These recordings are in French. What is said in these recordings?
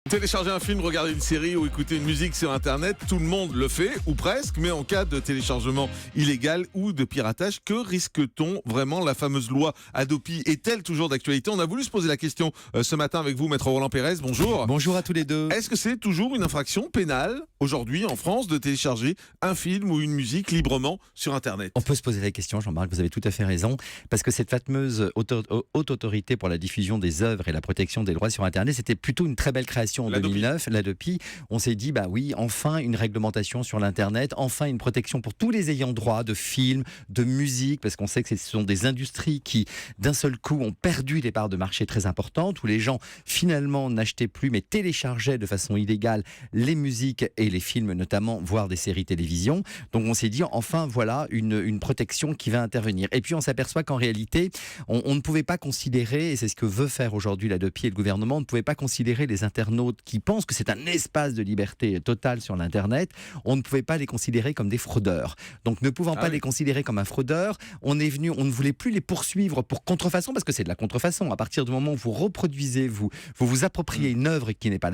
Télécharger un film, regarder une série ou écouter une musique sur Internet, tout le monde le fait, ou presque, mais en cas de téléchargement illégal ou de piratage, que risque-t-on vraiment? La fameuse loi Hadopi est-elle toujours d'actualité? On a voulu se poser la question ce matin avec vous, Maître Roland Pérez, bonjour. Bonjour à tous les deux. Est-ce que c'est toujours une infraction pénale, aujourd'hui en France, de télécharger un film ou une musique librement sur Internet? On peut se poser la question, Jean-Marc, vous avez tout à fait raison, parce que cette fameuse haute autorité pour la diffusion des œuvres et la protection des droits sur Internet, c'était plutôt une très belle création en 2009, l'Hadopi. On s'est dit, bah oui, enfin une réglementation sur l'Internet, enfin une protection pour tous les ayants droit de films, de musique, parce qu'on sait que ce sont des industries qui, d'un seul coup, ont perdu des parts de marché très importantes, où les gens, finalement, n'achetaient plus, mais téléchargeaient de façon illégale les musiques et les films, notamment, voire des séries télévision. Donc on s'est dit, enfin, voilà une protection qui va intervenir. Et puis on s'aperçoit qu'en réalité, on ne pouvait pas considérer, et c'est ce que veut faire aujourd'hui l'Hadopi et le gouvernement, on ne pouvait pas considérer les internautes qui pensent que c'est un espace de liberté totale sur l'Internet, on ne pouvait pas les considérer comme des fraudeurs. Donc ne pouvant pas les considérer comme un fraudeur, on ne voulait plus les poursuivre pour contrefaçon, parce que c'est de la contrefaçon. À partir du moment où vous reproduisez, vous appropriez une œuvre qui n'est pas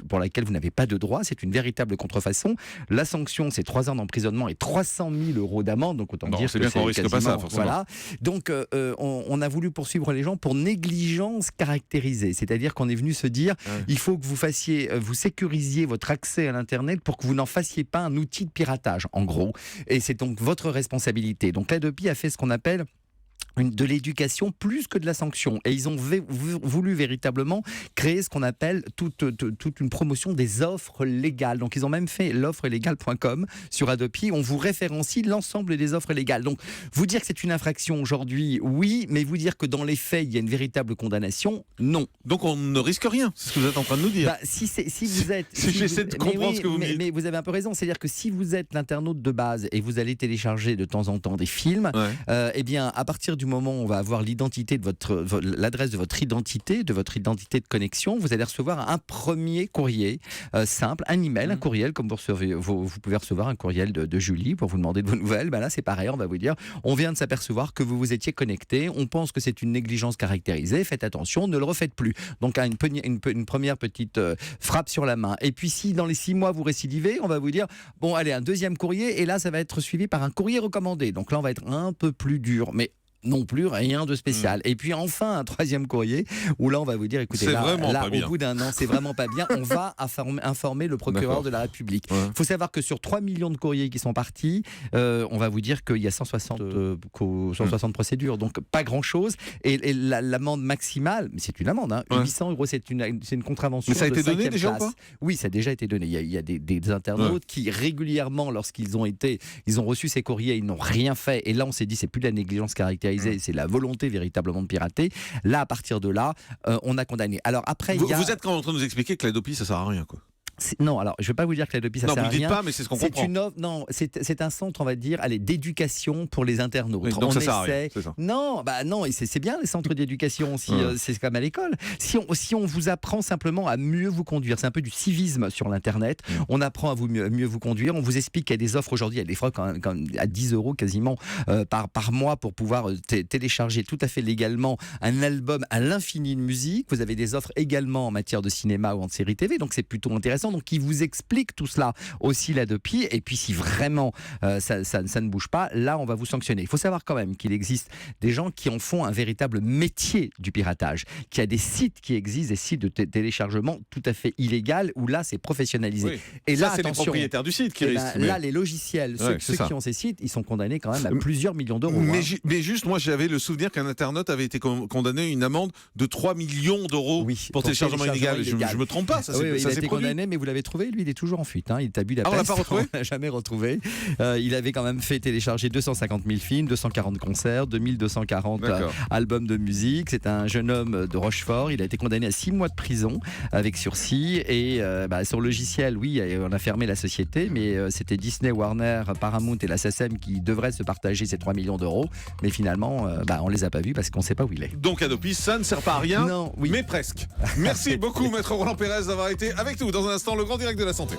pour laquelle vous n'avez pas de droit, c'est une véritable contrefaçon. La sanction, c'est 3 ans d'emprisonnement et 300 000 € d'amende. Donc autant dire c'est bien qu'on risque pas ça, forcément. Voilà. Donc on a voulu poursuivre les gens pour négligence caractérisée, c'est-à-dire qu'on est venu se dire, il faut que vous sécurisiez votre accès à l'Internet pour que vous n'en fassiez pas un outil de piratage, en gros. Et c'est donc votre responsabilité. Donc l'Hadopi a fait ce qu'on appelle de l'éducation plus que de la sanction. Et ils ont voulu véritablement créer ce qu'on appelle toute une promotion des offres légales. Donc ils ont même fait l'offrelégale.com sur Hadopi. On vous référencie l'ensemble des offres légales. Donc vous dire que c'est une infraction aujourd'hui, oui, mais vous dire que dans les faits, il y a une véritable condamnation, non. Donc on ne risque rien, c'est ce que vous êtes en train de nous dire. J'essaie de comprendre ce que vous me dites. Mais vous avez un peu raison, c'est-à-dire que si vous êtes l'internaute de base et vous allez télécharger de temps en temps des films, eh bien à partir du moment où on va avoir l'identité de l'adresse de votre identité de connexion, vous allez recevoir un premier courrier simple, un email, un courriel, comme vous pouvez recevoir un courriel de Julie pour vous demander de vos nouvelles. Ben là, c'est pareil, on va vous dire, on vient de s'apercevoir que vous vous étiez connecté, on pense que c'est une négligence caractérisée, faites attention, ne le refaites plus. Donc une première petite frappe sur la main. Et puis si dans les 6 mois vous récidivez, on va vous dire, bon allez, un deuxième courrier, et là ça va être suivi par un courrier recommandé. Donc là on va être un peu plus dur, mais non plus rien de spécial. Et puis enfin un 3e courrier où là on va vous dire, écoutez, là au bout d'un an c'est vraiment pas bien, on va informer le procureur de la République. Il faut savoir que sur 3 millions de courriers qui sont partis, on va vous dire qu'il y a 160 procédures, donc pas grand chose. Et l'amende maximale, mais c'est une amende, 800 €, c'est une contravention. Mais ça a été donné déjà ou pas? Oui, ça a déjà été donné. Il y a des internautes qui régulièrement, lorsqu'ils ont reçu ces courriers, ils n'ont rien fait, et là on s'est dit, c'est plus de la négligence caractérisée, c'est la volonté véritablement de pirater. Là, à partir de là, on a condamné. Alors après, vous êtes quand même en train de nous expliquer que l'Hadopi, ça sert à rien, quoi. Non, alors je ne vais pas vous dire que l'Hadopi ça sert à rien. Non, vous ne dites pas, mais c'est ce qu'on comprend. C'est un centre, on va dire, d'éducation pour les internautes. Oui, donc ça sert à rien, c'est ça. Non, c'est bien les centres d'éducation aussi. C'est comme à l'école. Si on vous apprend simplement à mieux vous conduire, c'est un peu du civisme sur l'Internet. On apprend à mieux vous conduire. On vous explique qu'il y a des offres aujourd'hui, il y a des fois à 10 € quasiment par mois pour pouvoir télécharger tout à fait légalement un album à l'infini de musique. Vous avez des offres également en matière de cinéma ou en série TV, donc c'est plutôt intéressant. Donc il vous explique tout cela aussi l'Hadopi, et puis si vraiment ça ne bouge pas, là on va vous sanctionner. Il faut savoir quand même qu'il existe des gens qui en font un véritable métier du piratage, qu'il y a des sites qui existent, des sites de téléchargement tout à fait illégal, où là c'est professionnalisé. Oui. Et ça, là, c'est les propriétaires du site qui risquent. Là les logiciels, ceux qui ont ces sites, ils sont condamnés quand même à plusieurs millions d'euros. Mais juste, moi j'avais le souvenir qu'un internaute avait été condamné à une amende de 3 millions d'euros pour téléchargement illégal. Je me trompe pas, il a été condamné, mais vous l'avez trouvé, lui il est toujours en fuite, il est à Budapest. On l'a pas retrouvé. On l'a jamais retrouvé. Il avait quand même fait télécharger 250 000 films, 240 concerts, 2240 albums de musique. C'est un jeune homme de Rochefort. Il a été condamné à 6 mois de prison avec sursis, et sur le logiciel, oui, on a fermé la société, mais c'était Disney, Warner, Paramount et la SACEM qui devraient se partager ces 3 millions d'euros, mais finalement on les a pas vus parce qu'on sait pas où il est. Donc Hadopi, ça ne sert pas à rien, mais presque. Merci beaucoup Maître Roland Pérez d'avoir été avec nous. Dans un instant, le grand direct de la santé.